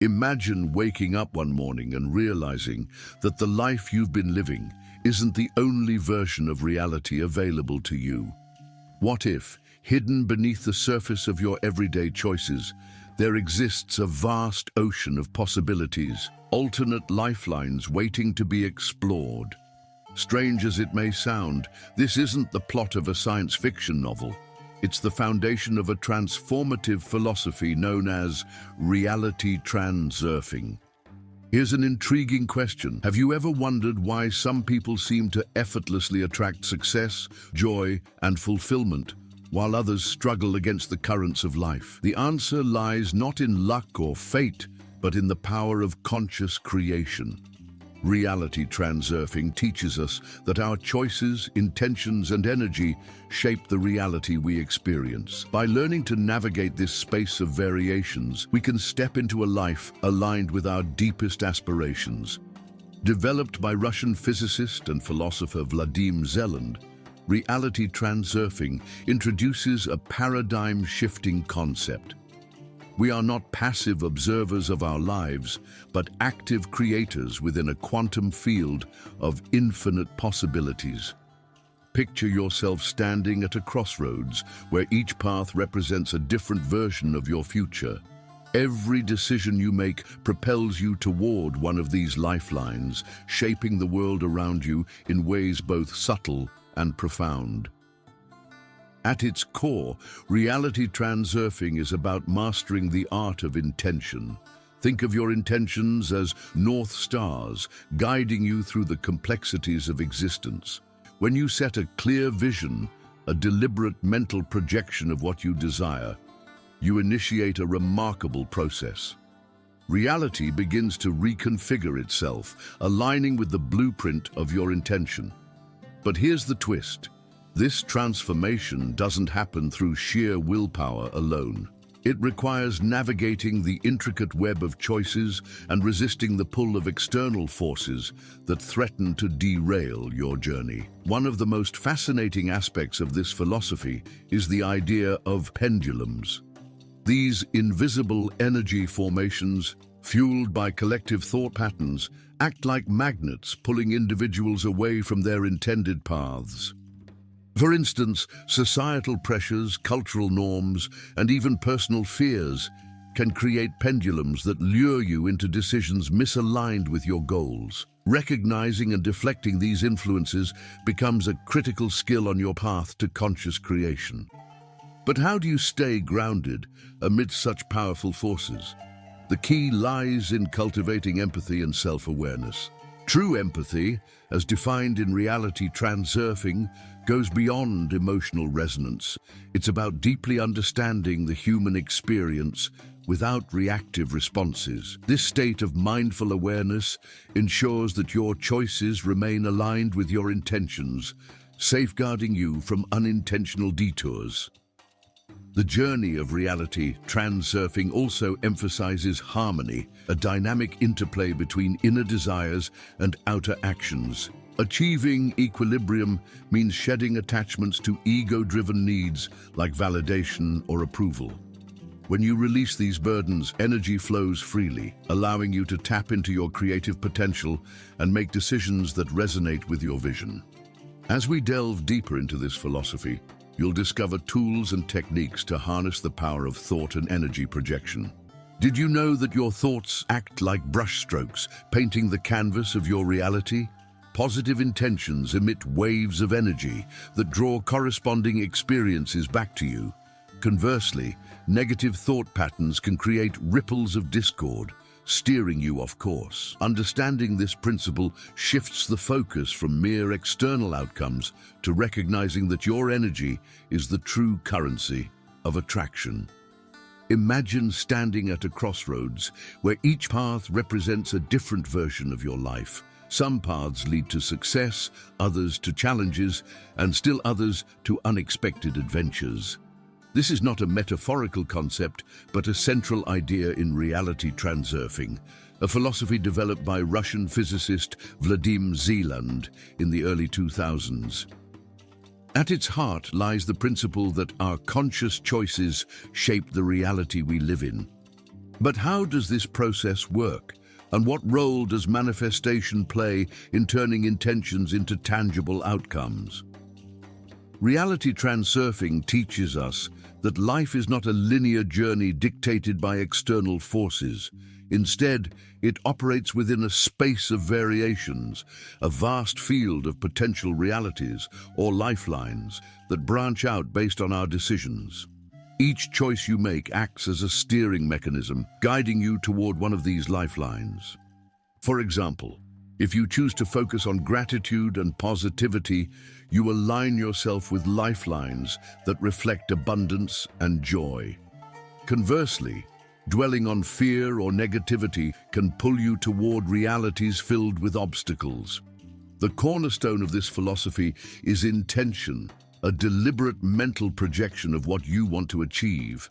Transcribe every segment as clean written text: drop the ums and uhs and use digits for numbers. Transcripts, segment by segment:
Imagine waking up one morning and realizing that the life you've been living isn't the only version of reality available to you. What if, hidden beneath the surface of your everyday choices, there exists a vast ocean of possibilities, alternate lifelines waiting to be explored? Strange as it may sound, this isn't the plot of a science fiction novel. It's the foundation of a transformative philosophy known as Reality Transurfing. Here's an intriguing question. Have you ever wondered why some people seem to effortlessly attract success, joy, and fulfillment, while others struggle against the currents of life? The answer lies not in luck or fate, but in the power of conscious creation. Reality Transurfing teaches us that our choices, intentions, and energy shape the reality we experience. By learning to navigate this space of variations, we can step into a life aligned with our deepest aspirations. Developed by Russian physicist and philosopher Vladim Zeland, Reality Transurfing introduces a paradigm-shifting concept. We are not passive observers of our lives, but active creators within a quantum field of infinite possibilities. Picture yourself standing at a crossroads where each path represents a different version of your future. Every decision you make propels you toward one of these lifelines, shaping the world around you in ways both subtle and profound. At its core, Reality Transurfing is about mastering the art of intention. Think of your intentions as North Stars, guiding you through the complexities of existence. When you set a clear vision, a deliberate mental projection of what you desire, you initiate a remarkable process. Reality begins to reconfigure itself, aligning with the blueprint of your intention. But here's the twist. This transformation doesn't happen through sheer willpower alone. It requires navigating the intricate web of choices and resisting the pull of external forces that threaten to derail your journey. One of the most fascinating aspects of this philosophy is the idea of pendulums. These invisible energy formations, fueled by collective thought patterns, act like magnets pulling individuals away from their intended paths. For instance, societal pressures, cultural norms, and even personal fears can create pendulums that lure you into decisions misaligned with your goals. Recognizing and deflecting these influences becomes a critical skill on your path to conscious creation. But how do you stay grounded amidst such powerful forces? The key lies in cultivating empathy and self-awareness. True empathy, as defined in Reality Transurfing, goes beyond emotional resonance. It's about deeply understanding the human experience without reactive responses. This state of mindful awareness ensures that your choices remain aligned with your intentions, safeguarding you from unintentional detours. The journey of Reality Transurfing also emphasizes harmony, a dynamic interplay between inner desires and outer actions. Achieving equilibrium means shedding attachments to ego-driven needs like validation or approval. When you release these burdens, energy flows freely, allowing you to tap into your creative potential and make decisions that resonate with your vision. As we delve deeper into this philosophy, you'll discover tools and techniques to harness the power of thought and energy projection. Did you know that your thoughts act like brushstrokes, painting the canvas of your reality? Positive intentions emit waves of energy that draw corresponding experiences back to you. Conversely, negative thought patterns can create ripples of discord, steering you off course. Understanding this principle shifts the focus from mere external outcomes to recognizing that your energy is the true currency of attraction. Imagine standing at a crossroads where each path represents a different version of your life. Some paths lead to success, others to challenges, and still others to unexpected adventures. This is not a metaphorical concept, but a central idea in Reality Transurfing, a philosophy developed by Russian physicist Vladim Zeland in the early 2000s. At its heart lies the principle that our conscious choices shape the reality we live in. But how does this process work? And what role does manifestation play in turning intentions into tangible outcomes? Reality Transurfing teaches us that life is not a linear journey dictated by external forces. Instead, it operates within a space of variations, a vast field of potential realities or lifelines that branch out based on our decisions. Each choice you make acts as a steering mechanism, guiding you toward one of these lifelines. For example, if you choose to focus on gratitude and positivity, you align yourself with lifelines that reflect abundance and joy. Conversely, dwelling on fear or negativity can pull you toward realities filled with obstacles. The cornerstone of this philosophy is intention, a deliberate mental projection of what you want to achieve.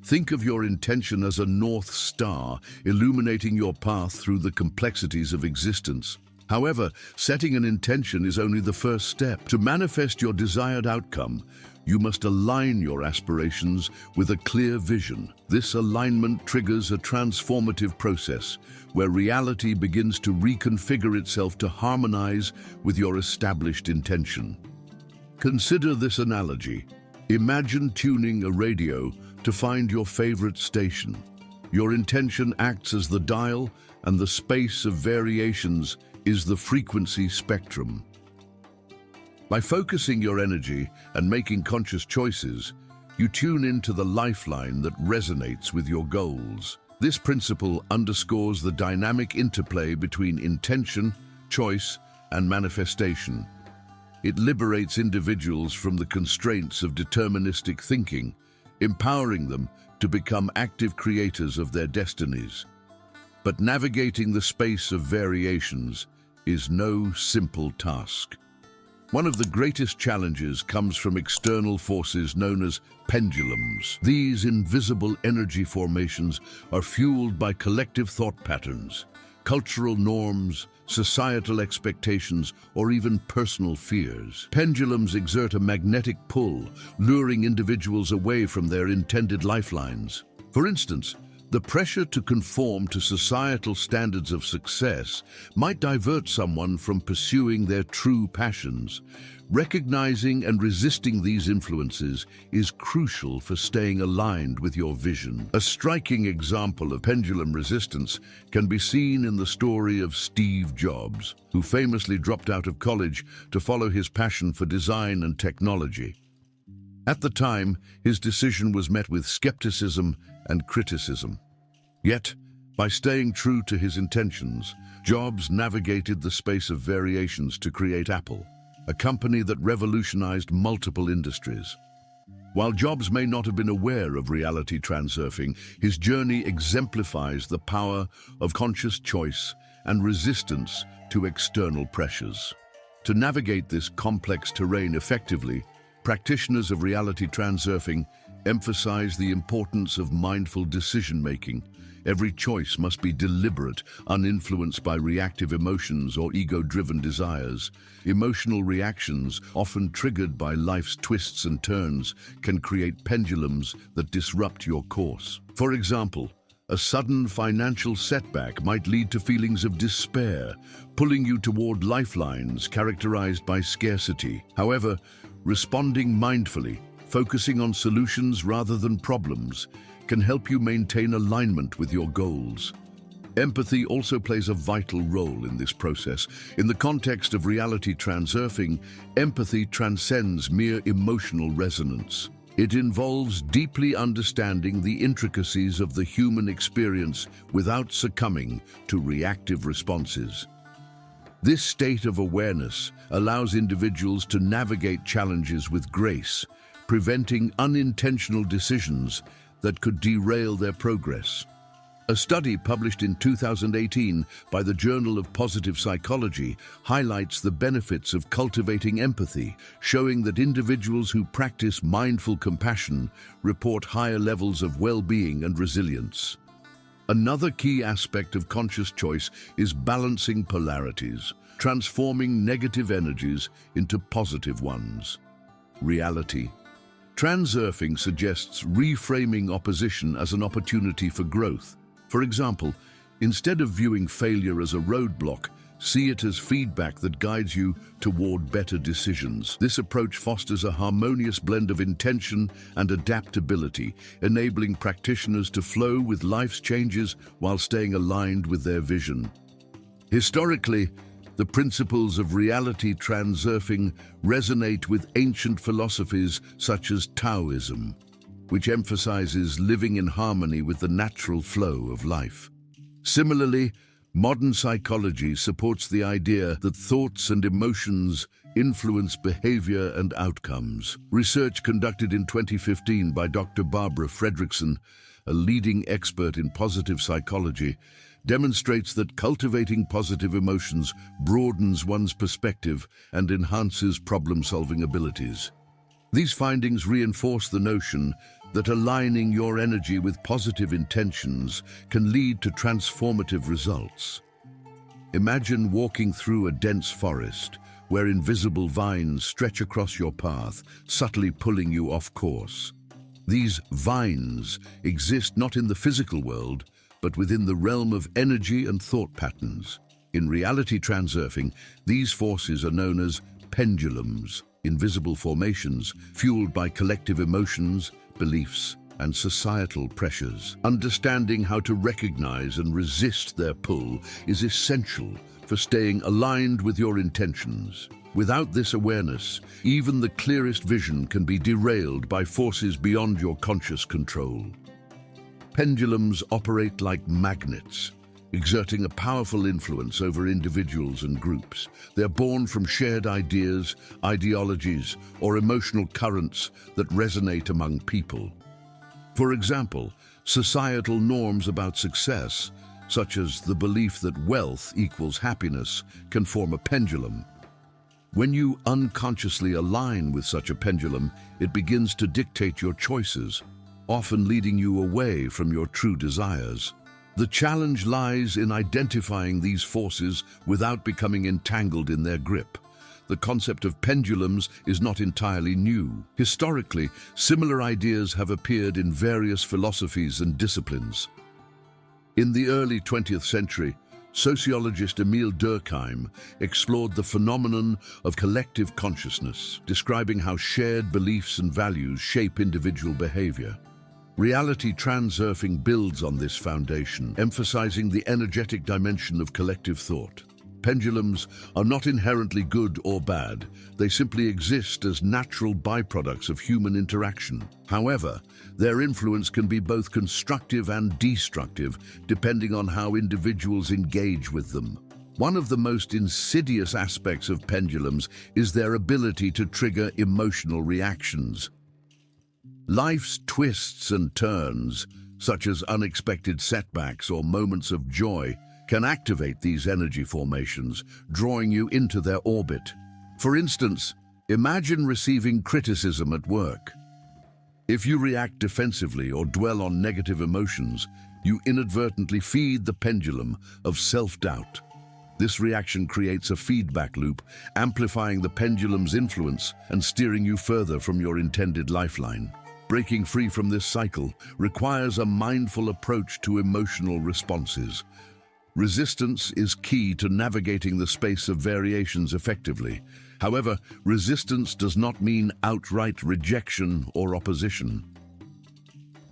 Think of your intention as a North Star, illuminating your path through the complexities of existence. However, setting an intention is only the first step. To manifest your desired outcome, you must align your aspirations with a clear vision. This alignment triggers a transformative process where reality begins to reconfigure itself to harmonize with your established intention. Consider this analogy. Imagine tuning a radio to find your favorite station. Your intention acts as the dial, and the space of variations is the frequency spectrum. By focusing your energy and making conscious choices, you tune into the lifeline that resonates with your goals. This principle underscores the dynamic interplay between intention, choice, and manifestation. It liberates individuals from the constraints of deterministic thinking, empowering them to become active creators of their destinies. But navigating the space of variations is no simple task. One of the greatest challenges comes from external forces known as pendulums. These invisible energy formations are fueled by collective thought patterns, cultural norms, societal expectations, or even personal fears. Pendulums exert a magnetic pull, luring individuals away from their intended lifelines. For instance, the pressure to conform to societal standards of success might divert someone from pursuing their true passions. Recognizing and resisting these influences is crucial for staying aligned with your vision. A striking example of pendulum resistance can be seen in the story of Steve Jobs, who famously dropped out of college to follow his passion for design and technology. At the time, his decision was met with skepticism and criticism. Yet, by staying true to his intentions, Jobs navigated the space of variations to create Apple, a company that revolutionized multiple industries. While Jobs may not have been aware of reality transurfing, his journey exemplifies the power of conscious choice and resistance to external pressures. To navigate this complex terrain effectively, practitioners of reality transurfing emphasize the importance of mindful decision-making. Every choice must be deliberate, uninfluenced by reactive emotions or ego-driven desires. Emotional reactions, often triggered by life's twists and turns, can create pendulums that disrupt your course. For example, a sudden financial setback might lead to feelings of despair, pulling you toward lifelines characterized by scarcity. However, responding mindfully, focusing on solutions rather than problems, can help you maintain alignment with your goals. Empathy also plays a vital role in this process. In the context of reality transurfing, empathy transcends mere emotional resonance. It involves deeply understanding the intricacies of the human experience without succumbing to reactive responses. This state of awareness allows individuals to navigate challenges with grace, preventing unintentional decisions that could derail their progress. A study published in 2018 by the Journal of Positive Psychology highlights the benefits of cultivating empathy, showing that individuals who practice mindful compassion report higher levels of well-being and resilience. Another key aspect of conscious choice is balancing polarities, transforming negative energies into positive ones. Reality Transurfing suggests reframing opposition as an opportunity for growth. For example, instead of viewing failure as a roadblock, see it as feedback that guides you toward better decisions. This approach fosters a harmonious blend of intention and adaptability, enabling practitioners to flow with life's changes while staying aligned with their vision. Historically, the principles of reality transurfing resonate with ancient philosophies such as Taoism, which emphasizes living in harmony with the natural flow of life. Similarly, modern psychology supports the idea that thoughts and emotions influence behavior and outcomes. Research conducted in 2015 by Dr. Barbara Fredrickson, a leading expert in positive psychology, demonstrates that cultivating positive emotions broadens one's perspective and enhances problem-solving abilities. These findings reinforce the notion that aligning your energy with positive intentions can lead to transformative results. Imagine walking through a dense forest where invisible vines stretch across your path, subtly pulling you off course. These vines exist not in the physical world, but within the realm of energy and thought patterns. In reality transurfing, these forces are known as pendulums, invisible formations fueled by collective emotions, beliefs, and societal pressures. Understanding how to recognize and resist their pull is essential for staying aligned with your intentions. Without this awareness, even the clearest vision can be derailed by forces beyond your conscious control. Pendulums operate like magnets, exerting a powerful influence over individuals and groups. They're born from shared ideas, ideologies, or emotional currents that resonate among people. For example, societal norms about success, such as the belief that wealth equals happiness, can form a pendulum. When you unconsciously align with such a pendulum, it begins to dictate your choices, often leading you away from your true desires. The challenge lies in identifying these forces without becoming entangled in their grip. The concept of pendulums is not entirely new. Historically, similar ideas have appeared in various philosophies and disciplines. In the early 20th century, sociologist Emile Durkheim explored the phenomenon of collective consciousness, describing how shared beliefs and values shape individual behavior. Reality transurfing builds on this foundation, emphasizing the energetic dimension of collective thought. Pendulums are not inherently good or bad. They simply exist as natural byproducts of human interaction. However, their influence can be both constructive and destructive, depending on how individuals engage with them. One of the most insidious aspects of pendulums is their ability to trigger emotional reactions. Life's twists and turns, such as unexpected setbacks or moments of joy, can activate these energy formations, drawing you into their orbit. For instance, imagine receiving criticism at work. If you react defensively or dwell on negative emotions, you inadvertently feed the pendulum of self-doubt. This reaction creates a feedback loop, amplifying the pendulum's influence and steering you further from your intended lifeline. Breaking free from this cycle requires a mindful approach to emotional responses. Resistance is key to navigating the space of variations effectively. However, resistance does not mean outright rejection or opposition.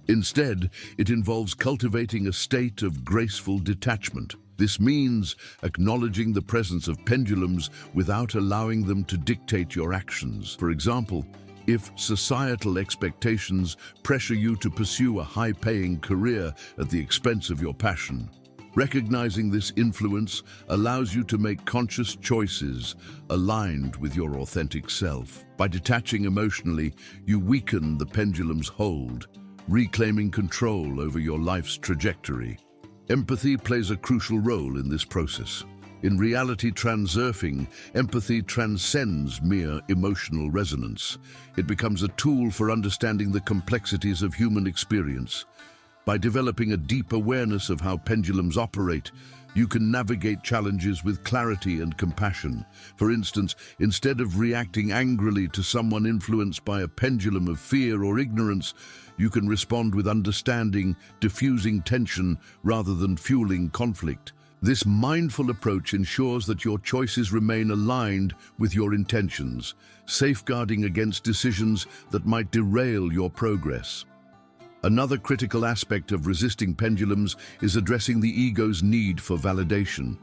Instead, it involves cultivating a state of graceful detachment. This means acknowledging the presence of pendulums without allowing them to dictate your actions. For example, if societal expectations pressure you to pursue a high-paying career at the expense of your passion, recognizing this influence allows you to make conscious choices aligned with your authentic self. By detaching emotionally, you weaken the pendulum's hold, reclaiming control over your life's trajectory. Empathy plays a crucial role in this process. In reality transurfing, empathy transcends mere emotional resonance. It becomes a tool for understanding the complexities of human experience. By developing a deep awareness of how pendulums operate, you can navigate challenges with clarity and compassion. For instance, instead of reacting angrily to someone influenced by a pendulum of fear or ignorance, you can respond with understanding, diffusing tension rather than fueling conflict. This mindful approach ensures that your choices remain aligned with your intentions, safeguarding against decisions that might derail your progress. Another critical aspect of resisting pendulums is addressing the ego's need for validation.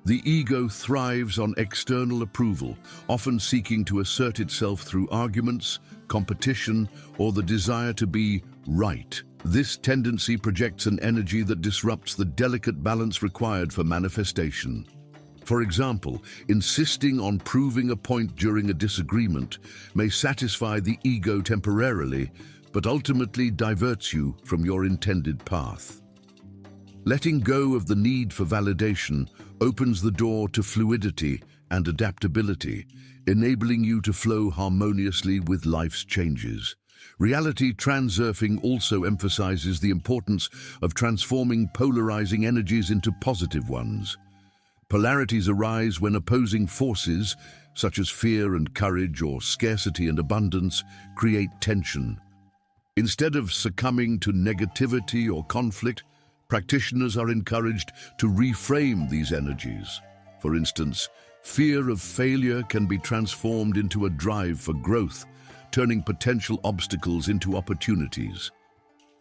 The ego thrives on external approval, often seeking to assert itself through arguments, competition, or the desire to be right. This tendency projects an energy that disrupts the delicate balance required for manifestation. For example, insisting on proving a point during a disagreement may satisfy the ego temporarily, but ultimately diverts you from your intended path. Letting go of the need for validation opens the door to fluidity and adaptability, enabling you to flow harmoniously with life's changes. Reality Transurfing also emphasizes the importance of transforming polarizing energies into positive ones. Polarities arise when opposing forces, such as fear and courage or scarcity and abundance, create tension. Instead of succumbing to negativity or conflict, practitioners are encouraged to reframe these energies. For instance, fear of failure can be transformed into a drive for growth, turning potential obstacles into opportunities.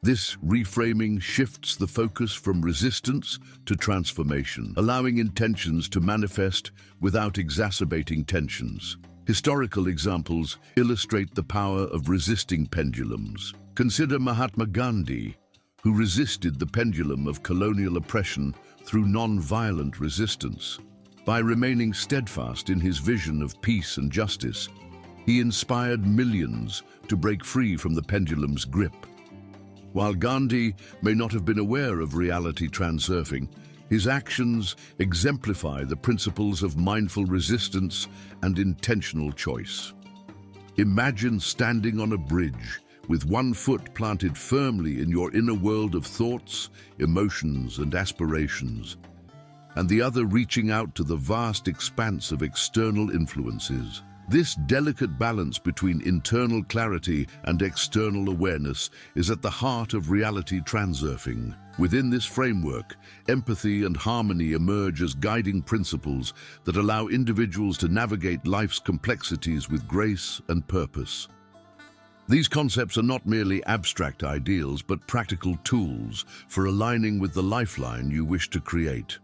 This reframing shifts the focus from resistance to transformation, allowing intentions to manifest without exacerbating tensions. Historical examples illustrate the power of resisting pendulums. Consider Mahatma Gandhi, who resisted the pendulum of colonial oppression through non-violent resistance. By remaining steadfast in his vision of peace and justice, he inspired millions to break free from the pendulum's grip. While Gandhi may not have been aware of reality transurfing, his actions exemplify the principles of mindful resistance and intentional choice. Imagine standing on a bridge with one foot planted firmly in your inner world of thoughts, emotions, and aspirations, and the other reaching out to the vast expanse of external influences. This delicate balance between internal clarity and external awareness is at the heart of reality transurfing. Within this framework, empathy and harmony emerge as guiding principles that allow individuals to navigate life's complexities with grace and purpose. These concepts are not merely abstract ideals, but practical tools for aligning with the lifeline you wish to create.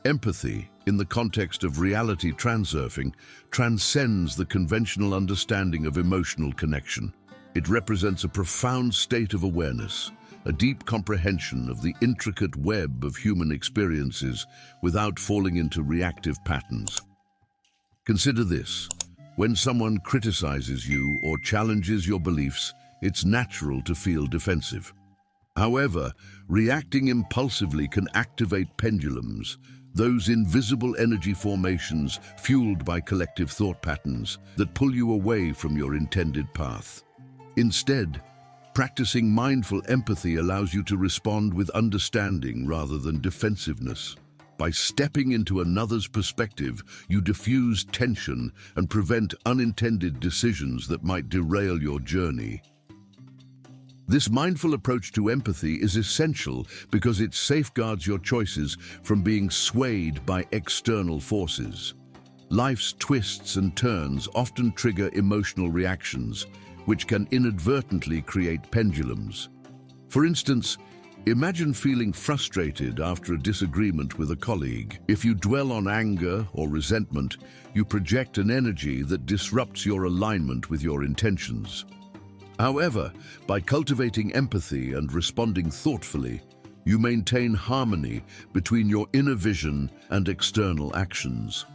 Empathy, in the context of reality transurfing, transcends the conventional understanding of emotional connection. It represents a profound state of awareness, a deep comprehension of the intricate web of human experiences without falling into reactive patterns. Consider this. When someone criticizes you or challenges your beliefs, it's natural to feel defensive. However, reacting impulsively can activate pendulums, those invisible energy formations fueled by collective thought patterns that pull you away from your intended path. Instead, practicing mindful empathy allows you to respond with understanding rather than defensiveness. By stepping into another's perspective, you diffuse tension and prevent unintended decisions that might derail your journey. This mindful approach to empathy is essential because it safeguards your choices from being swayed by external forces. Life's twists and turns often trigger emotional reactions, which can inadvertently create pendulums. For instance, imagine feeling frustrated after a disagreement with a colleague. If you dwell on anger or resentment, you project an energy that disrupts your alignment with your intentions. However, by cultivating empathy and responding thoughtfully, you maintain harmony between your inner vision and external actions.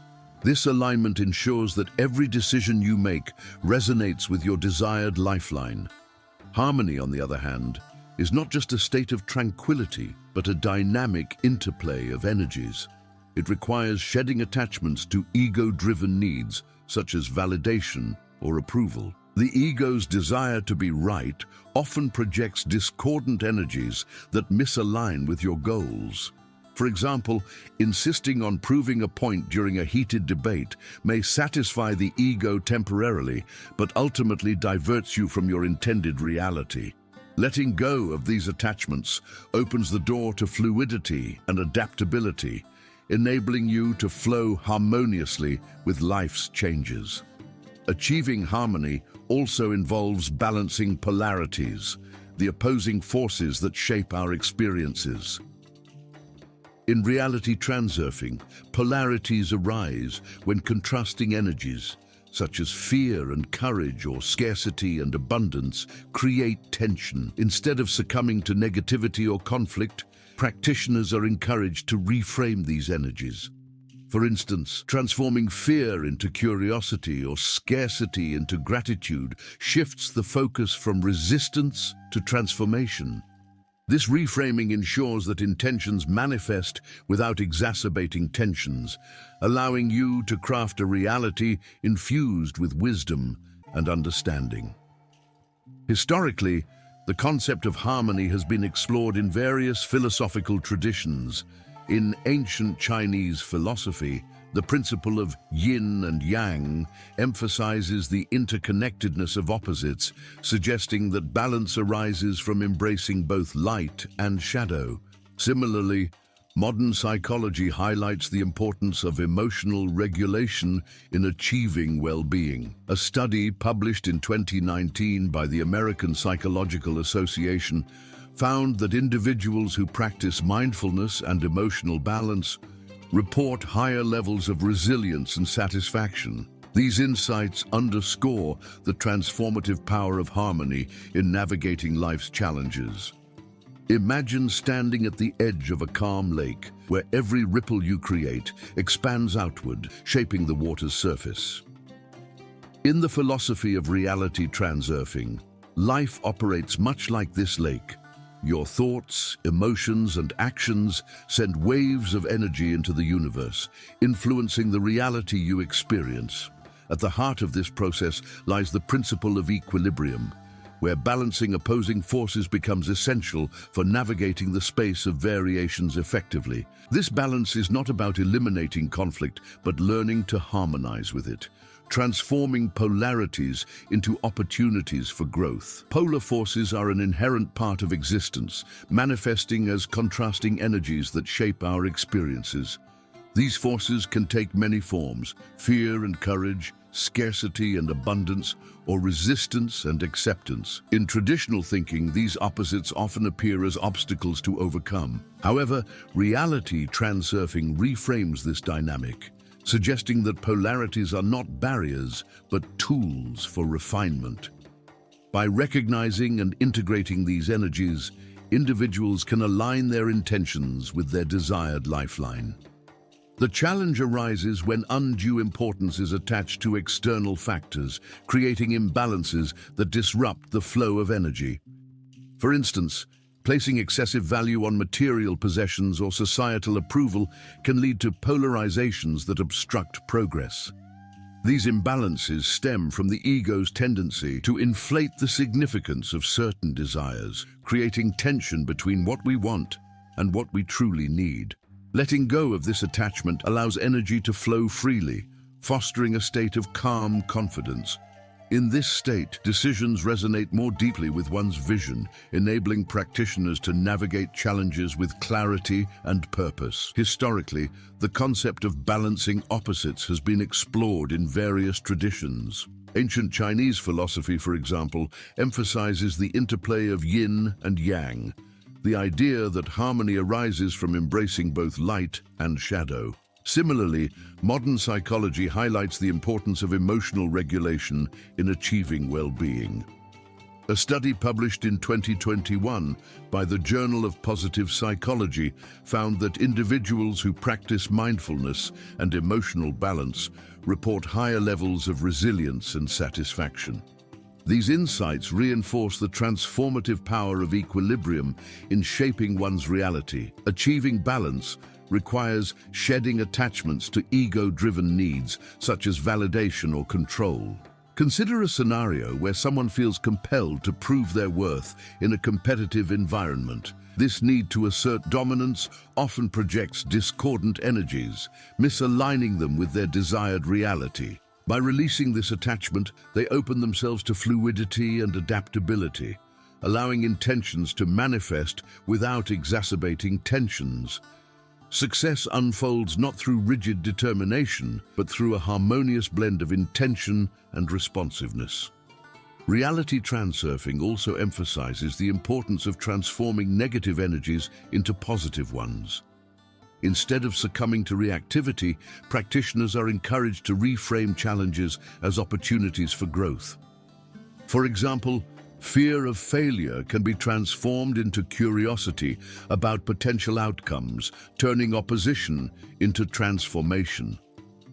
This alignment ensures that every decision you make resonates with your desired lifeline. Harmony, on the other hand, is not just a state of tranquility, but a dynamic interplay of energies. It requires shedding attachments to ego-driven needs, such as validation or approval. The ego's desire to be right often projects discordant energies that misalign with your goals. For example, insisting on proving a point during a heated debate may satisfy the ego temporarily, but ultimately diverts you from your intended reality. Letting go of these attachments opens the door to fluidity and adaptability, enabling you to flow harmoniously with life's changes. Achieving harmony also involves balancing polarities, the opposing forces that shape our experiences. In reality transurfing, polarities arise when contrasting energies, such as fear and courage or scarcity and abundance, create tension. Instead of succumbing to negativity or conflict, practitioners are encouraged to reframe these energies. For instance, transforming fear into curiosity or scarcity into gratitude shifts the focus from resistance to transformation. This reframing ensures that intentions manifest without exacerbating tensions, allowing you to craft a reality infused with wisdom and understanding. Historically, the concept of harmony has been explored in various philosophical traditions. In ancient Chinese philosophy, the principle of yin and yang emphasizes the interconnectedness of opposites, suggesting that balance arises from embracing both light and shadow. Similarly, modern psychology highlights the importance of emotional regulation in achieving well-being. A study published in 2019 by the American Psychological Association found that individuals who practice mindfulness and emotional balance report higher levels of resilience and satisfaction. These insights underscore the transformative power of harmony in navigating life's challenges. Imagine standing at the edge of a calm lake where every ripple you create expands outward, shaping the water's surface. In the philosophy of reality transurfing, life operates much like this lake. Your thoughts, emotions, and actions send waves of energy into the universe, influencing the reality you experience. At the heart of this process lies the principle of equilibrium, where balancing opposing forces becomes essential for navigating the space of variations effectively. This balance is not about eliminating conflict, but learning to harmonize with it, transforming polarities into opportunities for growth. Polar forces are an inherent part of existence, manifesting as contrasting energies that shape our experiences. These forces can take many forms: fear and courage, scarcity and abundance, or resistance and acceptance. In traditional thinking, these opposites often appear as obstacles to overcome. However, reality transurfing reframes this dynamic, suggesting that polarities are not barriers, but tools for refinement. By recognizing and integrating these energies, individuals can align their intentions with their desired lifeline. The challenge arises when undue importance is attached to external factors, creating imbalances that disrupt the flow of energy. For instance, placing excessive value on material possessions or societal approval can lead to polarizations that obstruct progress. These imbalances stem from the ego's tendency to inflate the significance of certain desires, creating tension between what we want and what we truly need. Letting go of this attachment allows energy to flow freely, fostering a state of calm confidence. In this state, decisions resonate more deeply with one's vision, enabling practitioners to navigate challenges with clarity and purpose. Historically, the concept of balancing opposites has been explored in various traditions. Ancient Chinese philosophy, for example, emphasizes the interplay of yin and yang, the idea that harmony arises from embracing both light and shadow. Similarly, modern psychology highlights the importance of emotional regulation in achieving well-being. A study published in 2021 by the Journal of Positive Psychology found that individuals who practice mindfulness and emotional balance report higher levels of resilience and satisfaction. These insights reinforce the transformative power of equilibrium in shaping one's reality. Achieving balance requires shedding attachments to ego-driven needs such as validation or control. Consider a scenario where someone feels compelled to prove their worth in a competitive environment. This need to assert dominance often projects discordant energies, misaligning them with their desired reality. By releasing this attachment, they open themselves to fluidity and adaptability, allowing intentions to manifest without exacerbating tensions. Success unfolds not through rigid determination, but through a harmonious blend of intention and responsiveness. Reality transurfing also emphasizes the importance of transforming negative energies into positive ones. Instead of succumbing to reactivity, practitioners are encouraged to reframe challenges as opportunities for growth. For example, fear of failure can be transformed into curiosity about potential outcomes, turning opposition into transformation.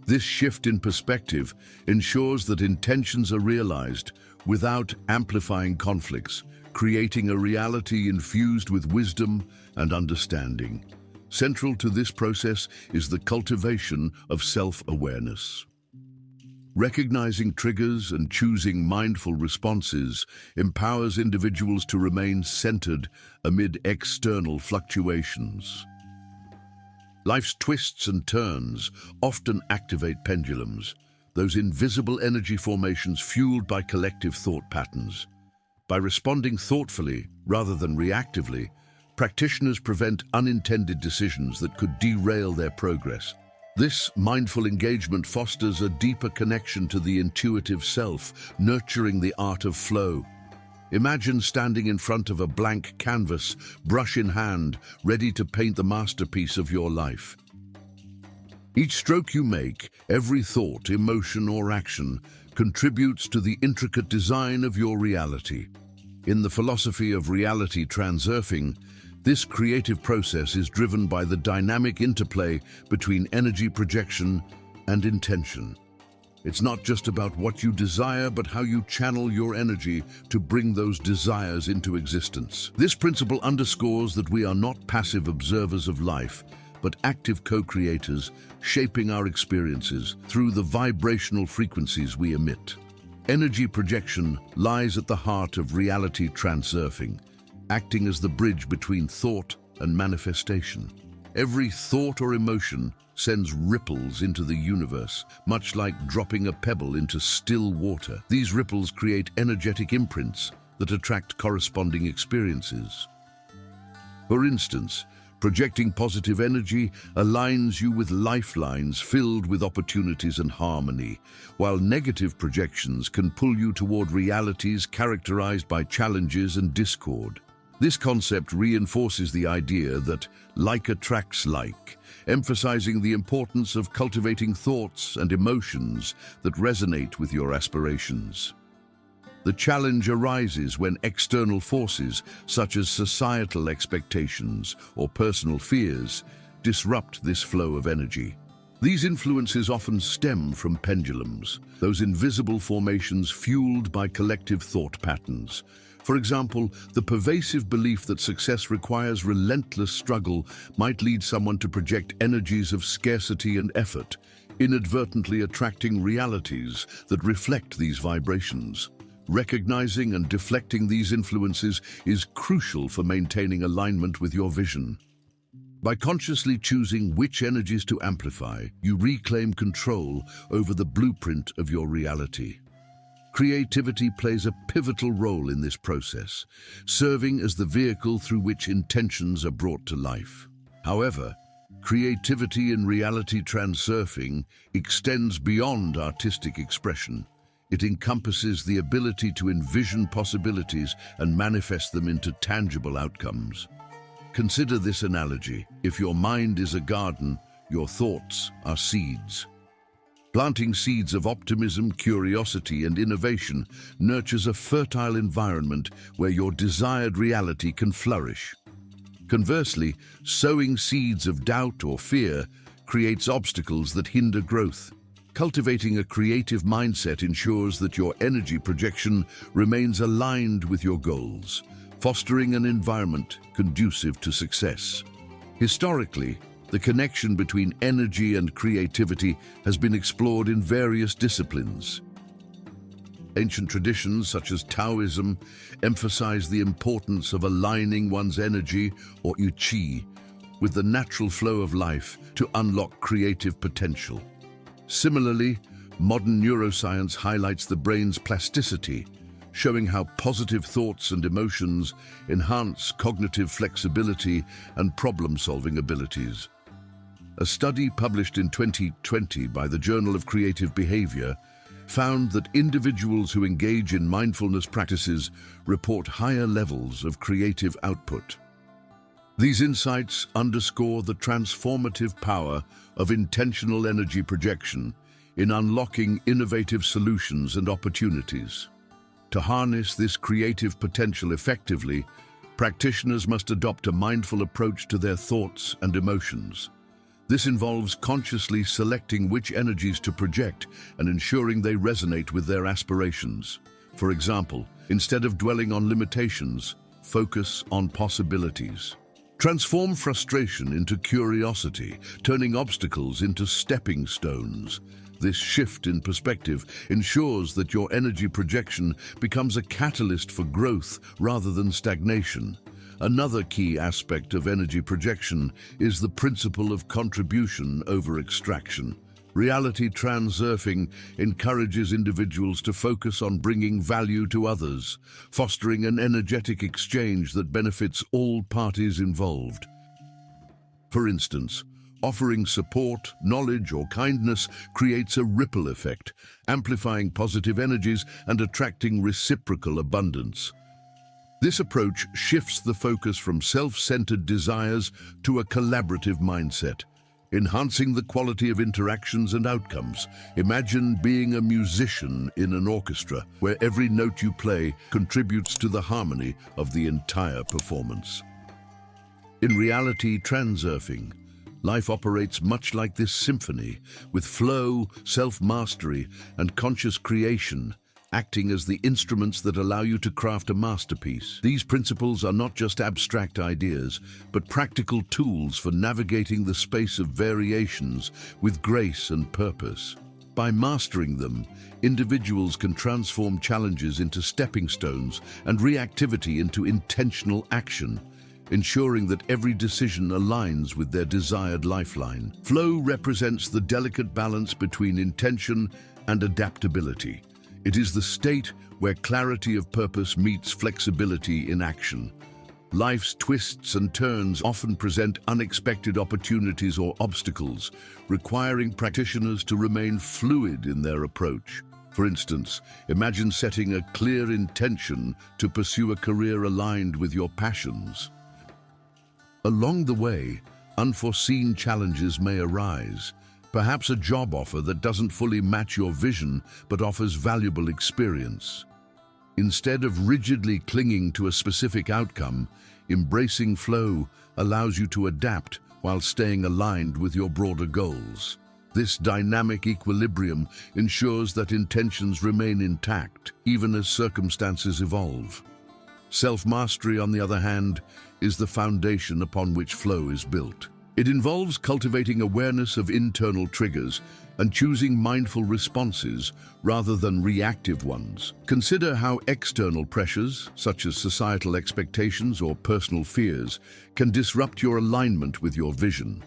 This shift in perspective ensures that intentions are realized without amplifying conflicts, creating a reality infused with wisdom and understanding. Central to this process is the cultivation of self-awareness. Recognizing triggers and choosing mindful responses empowers individuals to remain centered amid external fluctuations. Life's twists and turns often activate pendulums, those invisible energy formations fueled by collective thought patterns. By responding thoughtfully rather than reactively, practitioners prevent unintended decisions that could derail their progress. This mindful engagement fosters a deeper connection to the intuitive self, nurturing the art of flow. Imagine standing in front of a blank canvas, brush in hand, ready to paint the masterpiece of your life. Each stroke you make, every thought, emotion, or action contributes to the intricate design of your reality. In the philosophy of reality transurfing, this creative process is driven by the dynamic interplay between energy projection and intention. It's not just about what you desire, but how you channel your energy to bring those desires into existence. This principle underscores that we are not passive observers of life, but active co-creators, shaping our experiences through the vibrational frequencies we emit. Energy projection lies at the heart of reality transurfing, acting as the bridge between thought and manifestation. Every thought or emotion sends ripples into the universe, much like dropping a pebble into still water. These ripples create energetic imprints that attract corresponding experiences. For instance, projecting positive energy aligns you with lifelines filled with opportunities and harmony, while negative projections can pull you toward realities characterized by challenges and discord. This concept reinforces the idea that like attracts like, emphasizing the importance of cultivating thoughts and emotions that resonate with your aspirations. The challenge arises when external forces, such as societal expectations or personal fears, disrupt this flow of energy. These influences often stem from pendulums, those invisible formations fueled by collective thought patterns. For example, the pervasive belief that success requires relentless struggle might lead someone to project energies of scarcity and effort, inadvertently attracting realities that reflect these vibrations. Recognizing and deflecting these influences is crucial for maintaining alignment with your vision. By consciously choosing which energies to amplify, you reclaim control over the blueprint of your reality. Creativity plays a pivotal role in this process, serving as the vehicle through which intentions are brought to life. However, creativity in reality transurfing extends beyond artistic expression. It encompasses the ability to envision possibilities and manifest them into tangible outcomes. Consider this analogy. If your mind is a garden, your thoughts are seeds. Planting seeds of optimism, curiosity, and innovation nurtures a fertile environment where your desired reality can flourish. Conversely, sowing seeds of doubt or fear creates obstacles that hinder growth. Cultivating a creative mindset ensures that your energy projection remains aligned with your goals, fostering an environment conducive to success. Historically, the connection between energy and creativity has been explored in various disciplines. Ancient traditions such as Taoism emphasize the importance of aligning one's energy, or qi, with the natural flow of life to unlock creative potential. Similarly, modern neuroscience highlights the brain's plasticity, showing how positive thoughts and emotions enhance cognitive flexibility and problem-solving abilities. A study published in 2020 by the Journal of Creative Behavior found that individuals who engage in mindfulness practices report higher levels of creative output. These insights underscore the transformative power of intentional energy projection in unlocking innovative solutions and opportunities. To harness this creative potential effectively, practitioners must adopt a mindful approach to their thoughts and emotions. This involves consciously selecting which energies to project and ensuring they resonate with their aspirations. For example, instead of dwelling on limitations, focus on possibilities. Transform frustration into curiosity, turning obstacles into stepping stones. This shift in perspective ensures that your energy projection becomes a catalyst for growth rather than stagnation. Another key aspect of energy projection is the principle of contribution over extraction. Reality Transurfing encourages individuals to focus on bringing value to others, fostering an energetic exchange that benefits all parties involved. For instance, offering support, knowledge, or kindness creates a ripple effect, amplifying positive energies and attracting reciprocal abundance. This approach shifts the focus from self-centered desires to a collaborative mindset, enhancing the quality of interactions and outcomes. Imagine being a musician in an orchestra, where every note you play contributes to the harmony of the entire performance. In Reality Transurfing, life operates much like this symphony, with flow, self-mastery, and conscious creation acting as the instruments that allow you to craft a masterpiece. These principles are not just abstract ideas, but practical tools for navigating the space of variations with grace and purpose. By mastering them, individuals can transform challenges into stepping stones and reactivity into intentional action, ensuring that every decision aligns with their desired lifeline. Flow represents the delicate balance between intention and adaptability. It is the state where clarity of purpose meets flexibility in action. Life's twists and turns often present unexpected opportunities or obstacles, requiring practitioners to remain fluid in their approach. For instance, imagine setting a clear intention to pursue a career aligned with your passions. Along the way, unforeseen challenges may arise. Perhaps a job offer that doesn't fully match your vision but offers valuable experience. Instead of rigidly clinging to a specific outcome, embracing flow allows you to adapt while staying aligned with your broader goals. This dynamic equilibrium ensures that intentions remain intact, even as circumstances evolve. Self-mastery, on the other hand, is the foundation upon which flow is built. It involves cultivating awareness of internal triggers and choosing mindful responses rather than reactive ones. Consider how external pressures, such as societal expectations or personal fears, can disrupt your alignment with your vision.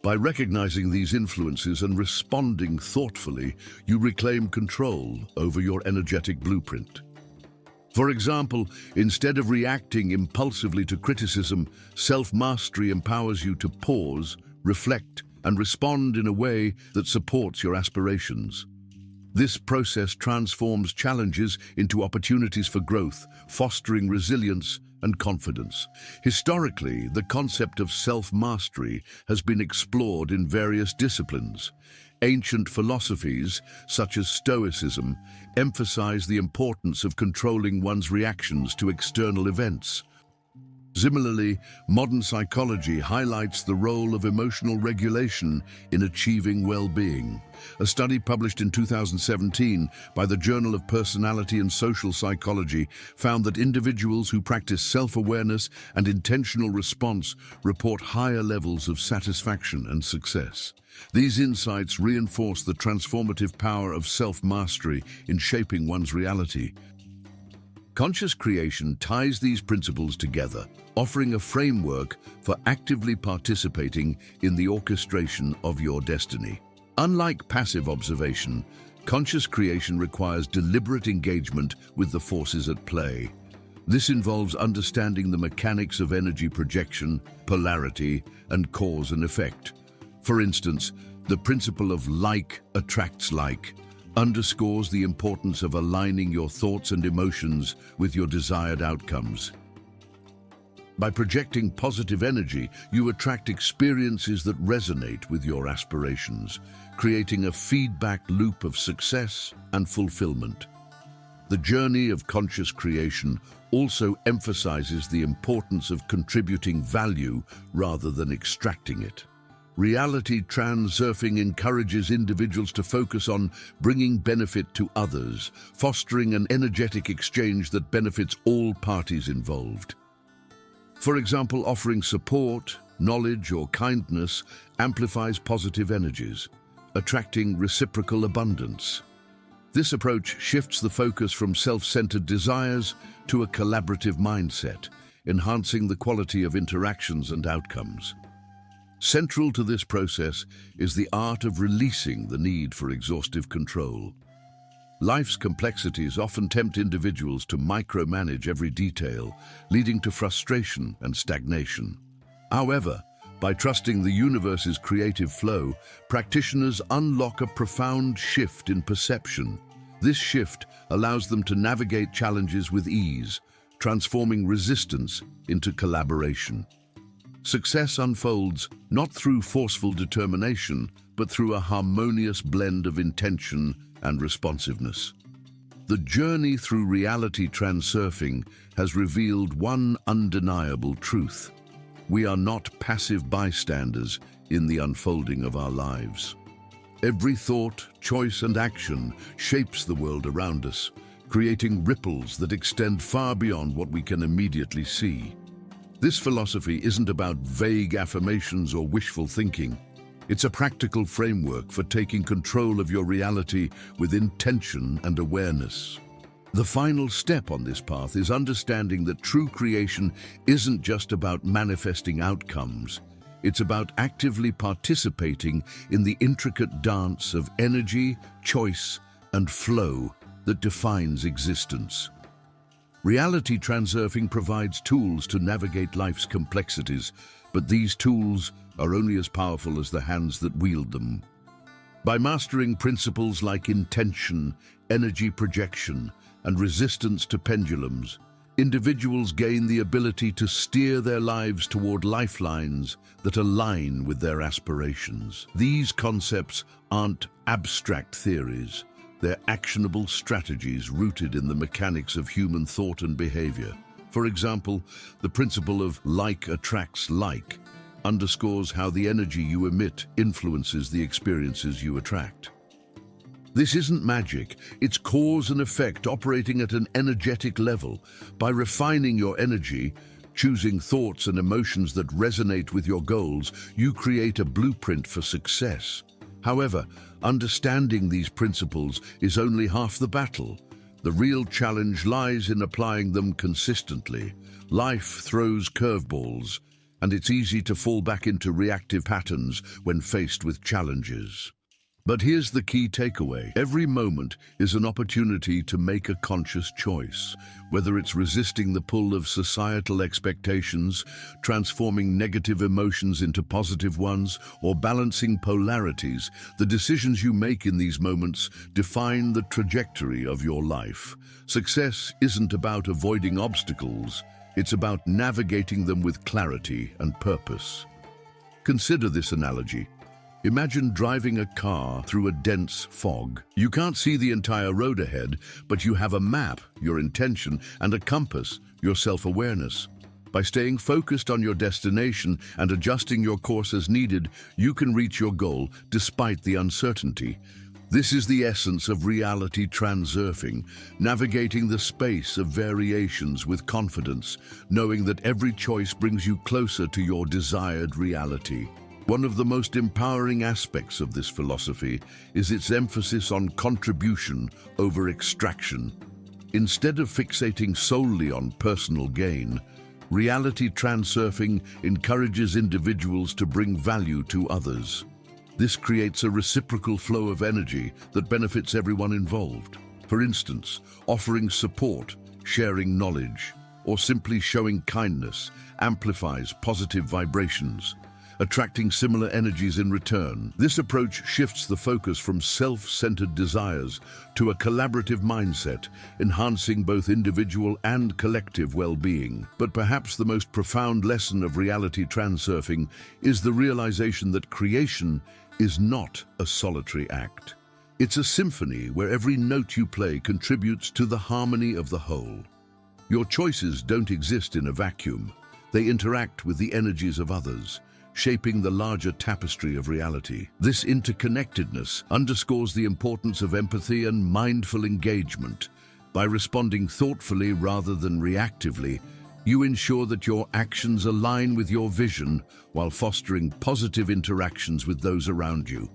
By recognizing these influences and responding thoughtfully, you reclaim control over your energetic blueprint. For example, instead of reacting impulsively to criticism, self-mastery empowers you to pause, reflect, and respond in a way that supports your aspirations. This process transforms challenges into opportunities for growth, fostering resilience and confidence. Historically, the concept of self-mastery has been explored in various disciplines. Ancient philosophies, such as Stoicism, emphasize the importance of controlling one's reactions to external events. Similarly, modern psychology highlights the role of emotional regulation in achieving well-being. A study published in 2017 by the Journal of Personality and Social Psychology found that individuals who practice self-awareness and intentional response report higher levels of satisfaction and success. These insights reinforce the transformative power of self-mastery in shaping one's reality. Conscious creation ties these principles together, offering a framework for actively participating in the orchestration of your destiny. Unlike passive observation, conscious creation requires deliberate engagement with the forces at play. This involves understanding the mechanics of energy projection, polarity, and cause and effect. For instance, the principle of like attracts like underscores the importance of aligning your thoughts and emotions with your desired outcomes. By projecting positive energy, you attract experiences that resonate with your aspirations, creating a feedback loop of success and fulfillment. The journey of conscious creation also emphasizes the importance of contributing value rather than extracting it. Reality Transurfing encourages individuals to focus on bringing benefit to others, fostering an energetic exchange that benefits all parties involved. For example, offering support, knowledge, or kindness amplifies positive energies, attracting reciprocal abundance. This approach shifts the focus from self-centered desires to a collaborative mindset, enhancing the quality of interactions and outcomes. Central to this process is the art of releasing the need for exhaustive control. Life's complexities often tempt individuals to micromanage every detail, leading to frustration and stagnation. However, by trusting the universe's creative flow, practitioners unlock a profound shift in perception. This shift allows them to navigate challenges with ease, transforming resistance into collaboration. Success unfolds not through forceful determination, but through a harmonious blend of intention and responsiveness. The journey through reality transurfing has revealed one undeniable truth. We are not passive bystanders in the unfolding of our lives. Every thought, choice, and action shapes the world around us, creating ripples that extend far beyond what we can immediately see. This philosophy isn't about vague affirmations or wishful thinking. It's a practical framework for taking control of your reality with intention and awareness. The final step on this path is understanding that true creation isn't just about manifesting outcomes. It's about actively participating in the intricate dance of energy, choice, and flow that defines existence. Reality Transurfing provides tools to navigate life's complexities, but these tools are only as powerful as the hands that wield them. By mastering principles like intention, energy projection, and resistance to pendulums, individuals gain the ability to steer their lives toward lifelines that align with their aspirations. These concepts aren't abstract theories. They're actionable strategies rooted in the mechanics of human thought and behavior. For example, the principle of like attracts like underscores how the energy you emit influences the experiences you attract. This isn't magic, it's cause and effect operating at an energetic level. By refining your energy, choosing thoughts and emotions that resonate with your goals, you create a blueprint for success. However, understanding these principles is only half the battle. The real challenge lies in applying them consistently. Life throws curveballs, and it's easy to fall back into reactive patterns when faced with challenges. But here's the key takeaway. Every moment is an opportunity to make a conscious choice. Whether it's resisting the pull of societal expectations, transforming negative emotions into positive ones, or balancing polarities, the decisions you make in these moments define the trajectory of your life. Success isn't about avoiding obstacles, it's about navigating them with clarity and purpose. Consider this analogy. Imagine driving a car through a dense fog. You can't see the entire road ahead, but you have a map, your intention, and a compass, your self-awareness. By staying focused on your destination and adjusting your course as needed, you can reach your goal despite the uncertainty. This is the essence of reality transurfing, navigating the space of variations with confidence, knowing that every choice brings you closer to your desired reality. One of the most empowering aspects of this philosophy is its emphasis on contribution over extraction. Instead of fixating solely on personal gain, reality transurfing encourages individuals to bring value to others. This creates a reciprocal flow of energy that benefits everyone involved. For instance, offering support, sharing knowledge, or simply showing kindness amplifies positive vibrations, attracting similar energies in return. This approach shifts the focus from self-centered desires to a collaborative mindset, enhancing both individual and collective well-being. But perhaps the most profound lesson of reality transurfing is the realization that creation is not a solitary act. It's a symphony where every note you play contributes to the harmony of the whole. Your choices don't exist in a vacuum. They interact with the energies of others, shaping the larger tapestry of reality. This interconnectedness underscores the importance of empathy and mindful engagement. By responding thoughtfully rather than reactively, you ensure that your actions align with your vision while fostering positive interactions with those around you.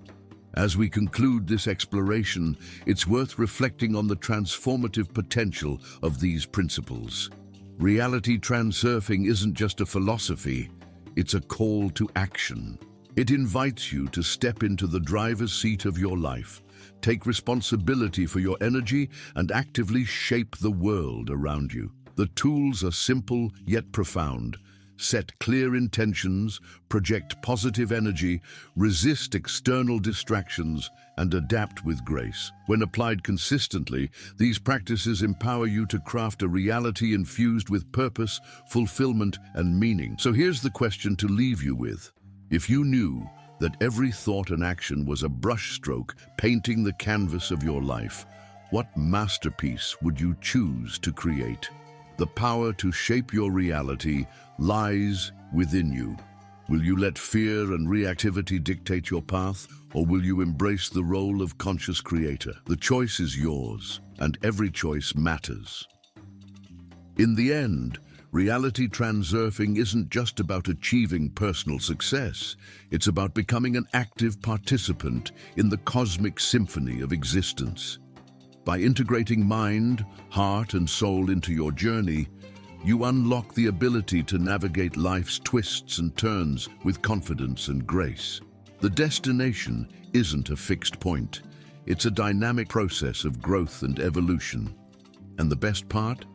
As we conclude this exploration, it's worth reflecting on the transformative potential of these principles. Reality transurfing isn't just a philosophy, it's a call to action. It invites you to step into the driver's seat of your life, take responsibility for your energy, and actively shape the world around you. The tools are simple yet profound. Set clear intentions, project positive energy, resist external distractions, and adapt with grace. When applied consistently, these practices empower you to craft a reality infused with purpose, fulfillment, and meaning. So here's the question to leave you with. If you knew that every thought and action was a brushstroke painting the canvas of your life, what masterpiece would you choose to create? The power to shape your reality lies within you. Will you let fear and reactivity dictate your path, or will you embrace the role of conscious creator? The choice is yours, and every choice matters. In the end, reality transurfing isn't just about achieving personal success. It's about becoming an active participant in the cosmic symphony of existence. By integrating mind, heart, and soul into your journey, you unlock the ability to navigate life's twists and turns with confidence and grace. The destination isn't a fixed point. It's a dynamic process of growth and evolution. And the best part?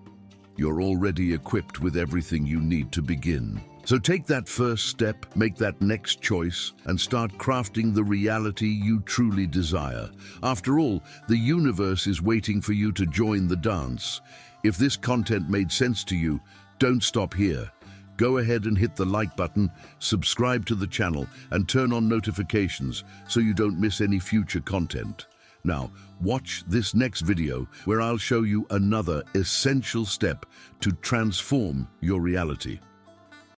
You're already equipped with everything you need to begin. So take that first step, make that next choice, and start crafting the reality you truly desire. After all, the universe is waiting for you to join the dance. If this content made sense to you, don't stop here. Go ahead and hit the like button, subscribe to the channel, and turn on notifications so you don't miss any future content. Now, watch this next video where I'll show you another essential step to transform your reality.